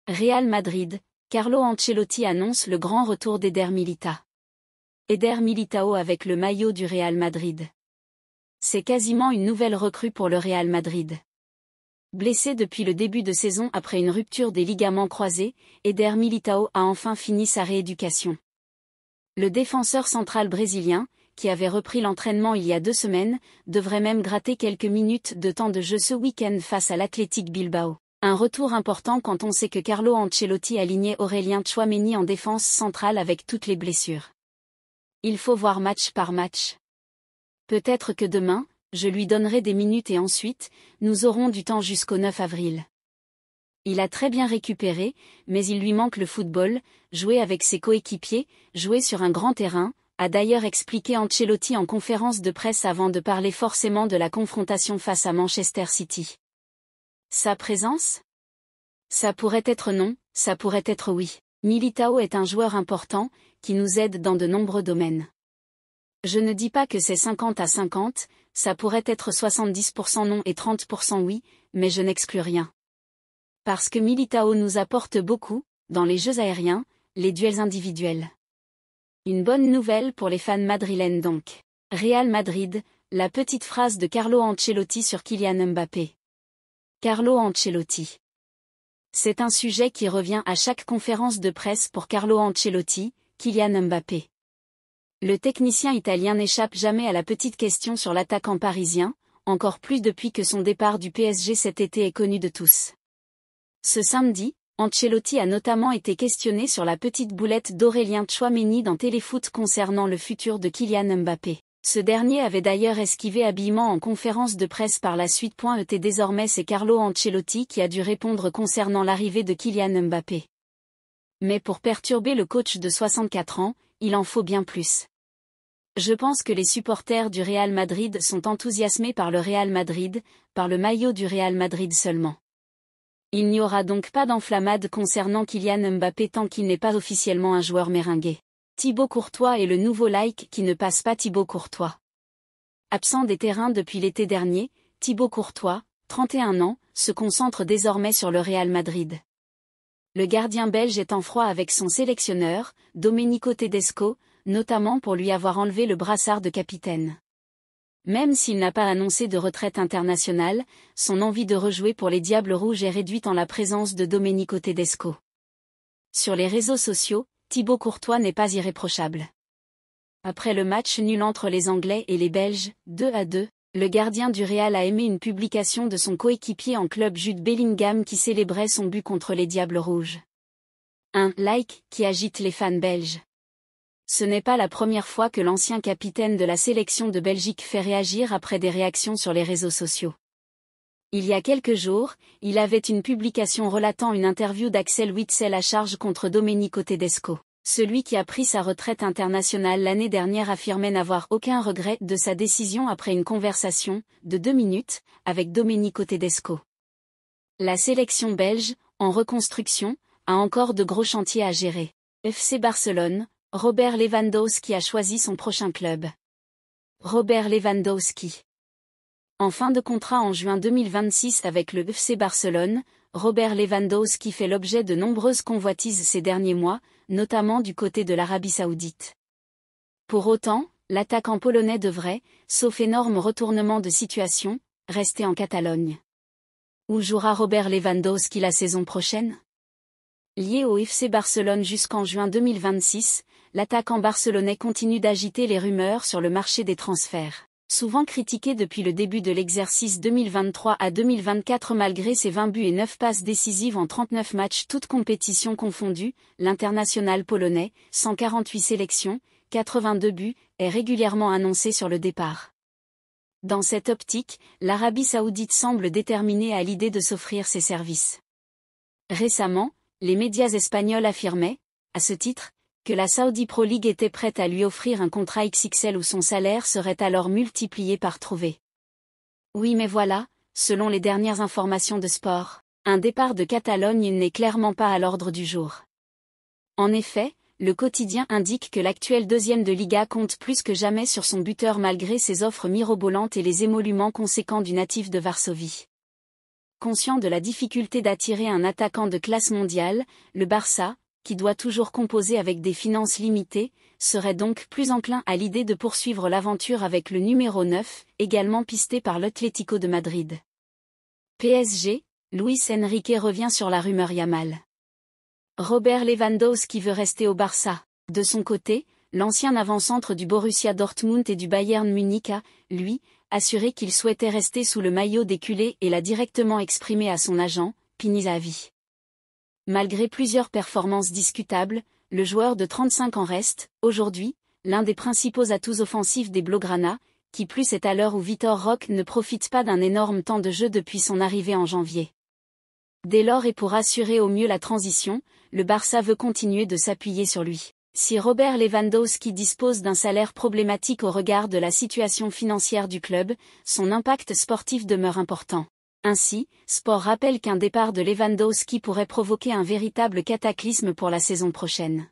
Real Madrid, Carlo Ancelotti annonce le grand retour d'Eder Militão. Eder Militão avec le maillot du Real Madrid. C'est quasiment une nouvelle recrue pour le Real Madrid. Blessé depuis le début de saison après une rupture des ligaments croisés, Eder Militão a enfin fini sa rééducation. Le défenseur central brésilien, qui avait repris l'entraînement il y a 2 semaines, devrait même gratter quelques minutes de temps de jeu ce week-end face à l'Athletic Bilbao. Un retour important quand on sait que Carlo Ancelotti alignait Aurélien Tchouaméni en défense centrale avec toutes les blessures. Il faut voir match par match. Peut-être que demain, je lui donnerai des minutes et ensuite, nous aurons du temps jusqu'au 9 avril. Il a très bien récupéré, mais il lui manque le football, jouer avec ses coéquipiers, jouer sur un grand terrain, a d'ailleurs expliqué Ancelotti en conférence de presse avant de parler forcément de la confrontation face à Manchester City. Sa présence? Ça pourrait être non, ça pourrait être oui. Militão est un joueur important, qui nous aide dans de nombreux domaines. Je ne dis pas que c'est 50-50, ça pourrait être 70% non et 30% oui, mais je n'exclus rien. Parce que Militão nous apporte beaucoup, dans les jeux aériens, les duels individuels. Une bonne nouvelle pour les fans madrilènes donc. Real Madrid, la petite phrase de Carlo Ancelotti sur Kylian Mbappé. Carlo Ancelotti. C'est un sujet qui revient à chaque conférence de presse pour Carlo Ancelotti, Kylian Mbappé. Le technicien italien n'échappe jamais à la petite question sur l'attaquant parisien, encore plus depuis que son départ du PSG cet été est connu de tous. Ce samedi, Ancelotti a notamment été questionné sur la petite boulette d'Aurélien Tchouaméni dans Téléfoot concernant le futur de Kylian Mbappé. Ce dernier avait d'ailleurs esquivé habilement en conférence de presse par la suite. Désormais c'est Carlo Ancelotti qui a dû répondre concernant l'arrivée de Kylian Mbappé. Mais pour perturber le coach de 64 ans, il en faut bien plus. Je pense que les supporters du Real Madrid sont enthousiasmés par le Real Madrid, par le maillot du Real Madrid seulement. Il n'y aura donc pas d'enflammade concernant Kylian Mbappé tant qu'il n'est pas officiellement un joueur méringué. Thibaut Courtois est le nouveau like qui ne passe pas. Thibaut Courtois. Absent des terrains depuis l'été dernier, Thibaut Courtois, 31 ans, se concentre désormais sur le Real Madrid. Le gardien belge est en froid avec son sélectionneur, Domenico Tedesco, notamment pour lui avoir enlevé le brassard de capitaine. Même s'il n'a pas annoncé de retraite internationale, son envie de rejouer pour les Diables Rouges est réduite en la présence de Domenico Tedesco. Sur les réseaux sociaux, Thibaut Courtois n'est pas irréprochable. Après le match nul entre les Anglais et les Belges, 2-2, le gardien du Real a aimé une publication de son coéquipier en club Jude Bellingham qui célébrait son but contre les Diables Rouges. Un like qui agite les fans belges. Ce n'est pas la première fois que l'ancien capitaine de la sélection de Belgique fait réagir après des réactions sur les réseaux sociaux. Il y a quelques jours, il avait une publication relatant une interview d'Axel Witsel à charge contre Domenico Tedesco. Celui qui a pris sa retraite internationale l'année dernière affirmait n'avoir aucun regret de sa décision après une conversation, de 2 minutes, avec Domenico Tedesco. La sélection belge, en reconstruction, a encore de gros chantiers à gérer. FC Barcelone, Robert Lewandowski a choisi son prochain club. Robert Lewandowski. En fin de contrat en juin 2026 avec le FC Barcelone, Robert Lewandowski fait l'objet de nombreuses convoitises ces derniers mois, notamment du côté de l'Arabie Saoudite. Pour autant, l'attaquant polonais devrait, sauf énorme retournement de situation, rester en Catalogne. Où jouera Robert Lewandowski la saison prochaine? Lié au FC Barcelone jusqu'en juin 2026, l'attaquant barcelonais continue d'agiter les rumeurs sur le marché des transferts. Souvent critiqué depuis le début de l'exercice 2023 à 2024 malgré ses 20 buts et 9 passes décisives en 39 matchs toutes compétitions confondues, l'international polonais, 148 sélections, 82 buts, est régulièrement annoncé sur le départ. Dans cette optique, l'Arabie Saoudite semble déterminée à l'idée de s'offrir ses services. Récemment, les médias espagnols affirmaient, à ce titre, que la Saudi Pro League était prête à lui offrir un contrat XXL où son salaire serait alors multiplié par trouvé. Oui mais voilà, selon les dernières informations de Sport, un départ de Catalogne n'est clairement pas à l'ordre du jour. En effet, le quotidien indique que l'actuel deuxième de Liga compte plus que jamais sur son buteur malgré ses offres mirobolantes et les émoluments conséquents du natif de Varsovie. conscient de la difficulté d'attirer un attaquant de classe mondiale, le Barça, qui doit toujours composer avec des finances limitées, serait donc plus enclin à l'idée de poursuivre l'aventure avec le numéro 9, également pisté par l'Atlético de Madrid. PSG, Luis Enrique revient sur la rumeur Yamal. Robert Lewandowski veut rester au Barça. De son côté, l'ancien avant-centre du Borussia Dortmund et du Bayern Munich a, lui, assuré qu'il souhaitait rester sous le maillot des culés et l'a directement exprimé à son agent, Pini Zahavi. Malgré plusieurs performances discutables, le joueur de 35 ans reste, aujourd'hui, l'un des principaux atouts offensifs des Blaugrana, qui plus est à l'heure où Vitor Roque ne profite pas d'un énorme temps de jeu depuis son arrivée en janvier. Dès lors et pour assurer au mieux la transition, le Barça veut continuer de s'appuyer sur lui. Si Robert Lewandowski dispose d'un salaire problématique au regard de la situation financière du club, son impact sportif demeure important. Ainsi, Sport rappelle qu'un départ de Lewandowski pourrait provoquer un véritable cataclysme pour la saison prochaine.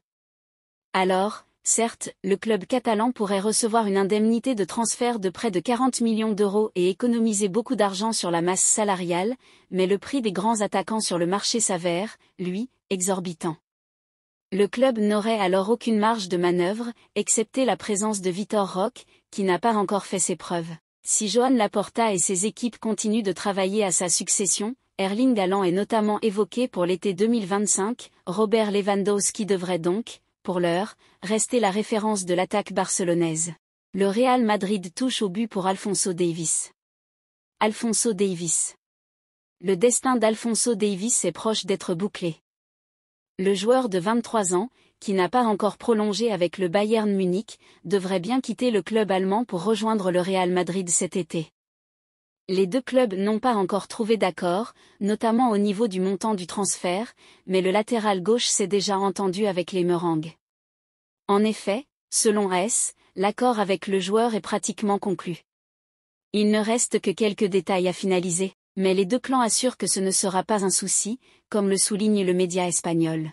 Alors, certes, le club catalan pourrait recevoir une indemnité de transfert de près de 40 millions d'euros et économiser beaucoup d'argent sur la masse salariale, mais le prix des grands attaquants sur le marché s'avère, lui, exorbitant. Le club n'aurait alors aucune marge de manœuvre, excepté la présence de Vitor Roque, qui n'a pas encore fait ses preuves. Si Joan Laporta et ses équipes continuent de travailler à sa succession, Erling Haaland est notamment évoqué pour l'été 2025, Robert Lewandowski devrait donc, pour l'heure, rester la référence de l'attaque barcelonaise. Le Real Madrid touche au but pour Alphonso Davies. Alphonso Davies. Le destin d'Alphonso Davies est proche d'être bouclé. Le joueur de 23 ans, qui n'a pas encore prolongé avec le Bayern Munich, devrait bien quitter le club allemand pour rejoindre le Real Madrid cet été. Les deux clubs n'ont pas encore trouvé d'accord, notamment au niveau du montant du transfert, mais le latéral gauche s'est déjà entendu avec les Meringues. En effet, selon AS, l'accord avec le joueur est pratiquement conclu. Il ne reste que quelques détails à finaliser, mais les deux clans assurent que ce ne sera pas un souci, comme le souligne le média espagnol.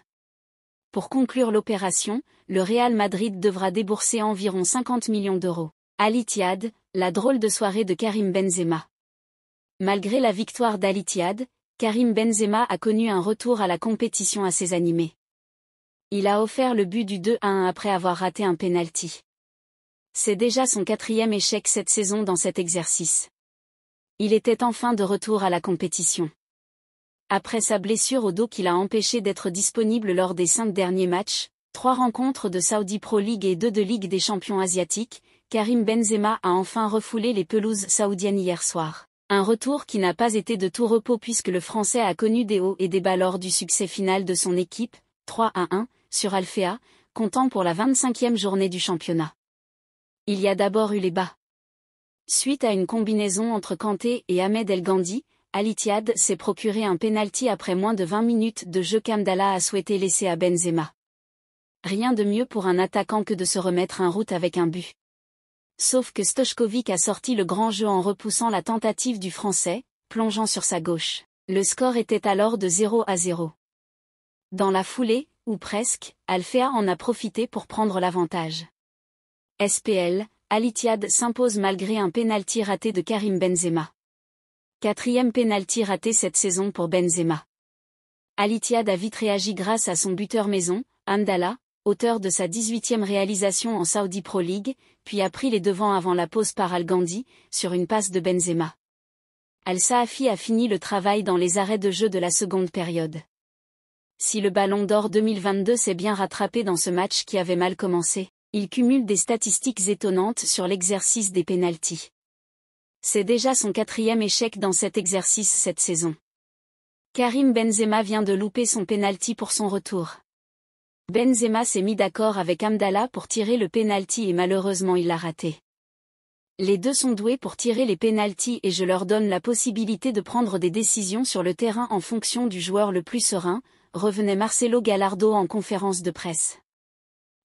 Pour conclure l'opération, le Real Madrid devra débourser environ 50 millions d'euros. Al Ittihad, la drôle de soirée de Karim Benzema. Malgré la victoire d'Al Ittihad, Karim Benzema a connu un retour à la compétition assez animé. Il a offert le but du 2-1 après avoir raté un penalty. C'est déjà son 4e échec cette saison dans cet exercice. Il était enfin de retour à la compétition. Après sa blessure au dos qui l'a empêché d'être disponible lors des 5 derniers matchs, 3 rencontres de Saudi Pro League et 2 de Ligue des champions asiatiques, Karim Benzema a enfin refoulé les pelouses saoudiennes hier soir. Un retour qui n'a pas été de tout repos puisque le Français a connu des hauts et des bas lors du succès final de son équipe, 3-1, sur Alfea, comptant pour la 25e journée du championnat. Il y a d'abord eu les bas. Suite à une combinaison entre Kanté et Ahmed El Gandhi, Al Ittihad s'est procuré un penalty après moins de 20 minutes de jeu qu'Amdallah a souhaité laisser à Benzema. Rien de mieux pour un attaquant que de se remettre en route avec un but. Sauf que Stoichkovic a sorti le grand jeu en repoussant la tentative du Français, plongeant sur sa gauche. Le score était alors de 0-0. Dans la foulée, ou presque, Alfea en a profité pour prendre l'avantage. SPL, Al Ittihad s'impose malgré un pénalty raté de Karim Benzema. 4e pénalty raté cette saison pour Benzema. Al Ittihad a vite réagi grâce à son buteur maison, Amdallah, auteur de sa 18e réalisation en Saudi Pro League, puis a pris les devants avant la pause par Al Gandhi, sur une passe de Benzema. Al Saafi a fini le travail dans les arrêts de jeu de la seconde période. Si le Ballon d'Or 2022 s'est bien rattrapé dans ce match qui avait mal commencé, il cumule des statistiques étonnantes sur l'exercice des pénaltys. C'est déjà son 4e échec dans cet exercice cette saison. Karim Benzema vient de louper son pénalty pour son retour. Benzema s'est mis d'accord avec Amdallah pour tirer le pénalty et malheureusement il l'a raté. Les deux sont doués pour tirer les pénaltys et je leur donne la possibilité de prendre des décisions sur le terrain en fonction du joueur le plus serein, revenait Marcelo Gallardo en conférence de presse.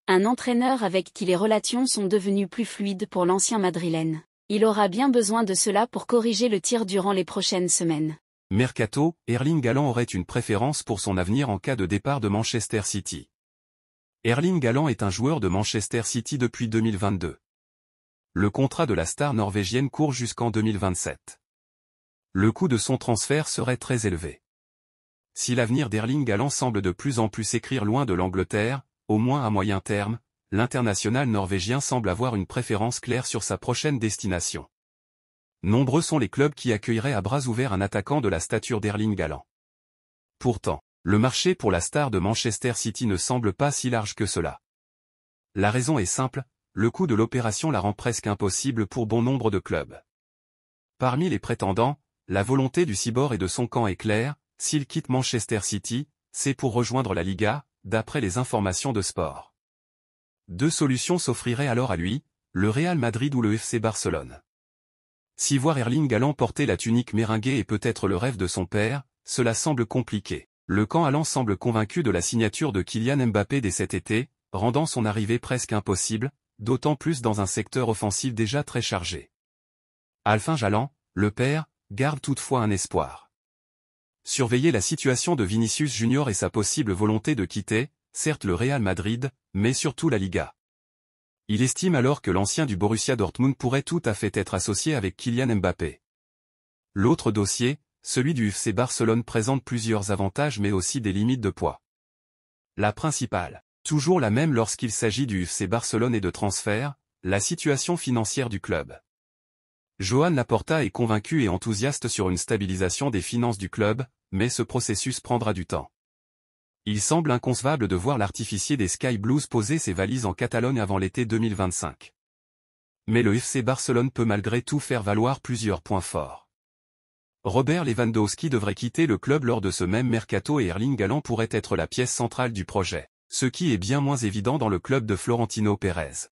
Un entraîneur avec qui les relations sont devenues plus fluides pour l'ancien madrilène. Il aura bien besoin de cela pour corriger le tir durant les prochaines semaines. Mercato, Erling Haaland aurait une préférence pour son avenir en cas de départ de Manchester City. Erling Haaland est un joueur de Manchester City depuis 2022. Le contrat de la star norvégienne court jusqu'en 2027. le coût de son transfert serait très élevé. Si l'avenir d'Erling Haaland semble de plus en plus s'écrire loin de l'Angleterre, au moins à moyen terme, l'international norvégien semble avoir une préférence claire sur sa prochaine destination. Nombreux sont les clubs qui accueilleraient à bras ouverts un attaquant de la stature d'Erling Haaland. Pourtant, le marché pour la star de Manchester City ne semble pas si large que cela. La raison est simple, le coût de l'opération la rend presque impossible pour bon nombre de clubs. Parmi les prétendants, la volonté du cyborg et de son camp est claire, s'il quitte Manchester City, c'est pour rejoindre la Liga, d'après les informations de Sport. Deux solutions s'offriraient alors à lui, le Real Madrid ou le FC Barcelone. Si voir Erling Haaland porter la tunique méringuée est peut-être le rêve de son père, cela semble compliqué. Le camp Haaland semble convaincu de la signature de Kylian Mbappé dès cet été, rendant son arrivée presque impossible, d'autant plus dans un secteur offensif déjà très chargé. Erling Haaland, le père, garde toutefois un espoir. Surveiller la situation de Vinicius Junior et sa possible volonté de quitter, certes le Real Madrid, mais surtout la Liga. Il estime alors que l'ancien du Borussia Dortmund pourrait tout à fait être associé avec Kylian Mbappé. L'autre dossier, celui du FC Barcelone, présente plusieurs avantages mais aussi des limites de poids. La principale, toujours la même lorsqu'il s'agit du FC Barcelone et de transfert, la situation financière du club. Joan Laporta est convaincu et enthousiaste sur une stabilisation des finances du club, mais ce processus prendra du temps. Il semble inconcevable de voir l'artificier des Sky Blues poser ses valises en Catalogne avant l'été 2025. Mais le FC Barcelone peut malgré tout faire valoir plusieurs points forts. Robert Lewandowski devrait quitter le club lors de ce même mercato et Erling Haaland pourrait être la pièce centrale du projet, ce qui est bien moins évident dans le club de Florentino Pérez.